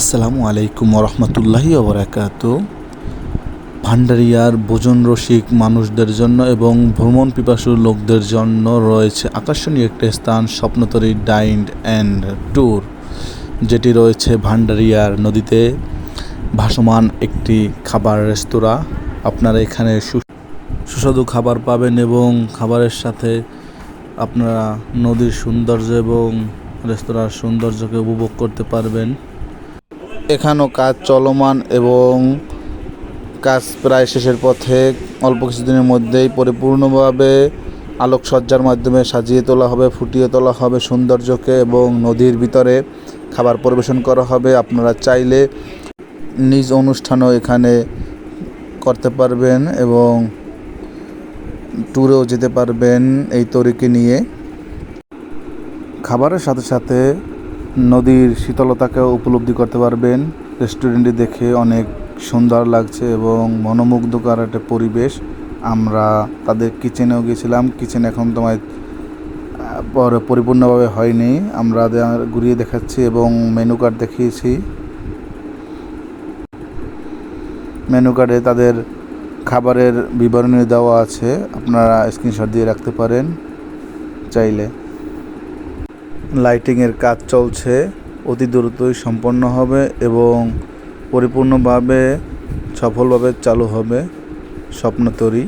আসসালামু আলাইকুম রহমতুল্লাহি ওবরাকাতু। ভান্ডারিয়ার ভোজন রসিক মানুষদের জন্য এবং ভ্রমণ পিপাসু লোকদের জন্য রয়েছে আকর্ষণীয় একটি স্থান, স্বপ্নতরী ডাইন অ্যান্ড ট্যুর, যেটি রয়েছে ভান্ডারিয়ার নদীতে ভাসমান একটি খাবার রেস্তোরাঁ। আপনারা এখানে সুস্বাদু খাবার পাবেন এবং খাবারের সাথে আপনারা নদীর সৌন্দর্য এবং রেস্তোরাঁর সৌন্দর্যকে উপভোগ করতে পারবেন। এখানেও কাজ চলমান এবং কাজ প্রায় শেষের পথে। অল্প কিছুদিনের মধ্যেই পরিপূর্ণভাবে আলোকসজ্জার মাধ্যমে সাজিয়ে তোলা হবে, ফুটিয়ে তোলা হবে সৌন্দর্যকে এবং নদীর ভিতরে খাবার পরিবেশন করা হবে। আপনারা চাইলে নিজ অনুষ্ঠানও এখানে করতে পারবেন এবং ট্যুরেও যেতে পারবেন এই তরিকে নিয়ে। খাবারের সাথে সাথে নদীর শীতলতাকেও উপলব্ধি করতে পারবেন। রেস্টুরেন্টটি দেখে অনেক সুন্দর লাগছে এবং মনোমুগ্ধকর একটা পরিবেশ। আমরা তাদের কিচেনেও গেছিলাম। কিচেন এখন তোমার পরিপূর্ণভাবে হয়নি, আমরা ঘুরিয়ে দেখাচ্ছি এবং মেনু কার্ড দেখিয়েছি। মেনু কার্ডে তাদের খাবারের বিবরণী দেওয়া আছে, আপনারা স্ক্রিনশট দিয়ে রাখতে পারেন চাইলে। লাইটিংয়ের কাজ চলছে, অতি দ্রুতই সম্পন্ন হবে এবং পরিপূর্ণভাবে সফলভাবে চালু হবে স্বপ্নতরী।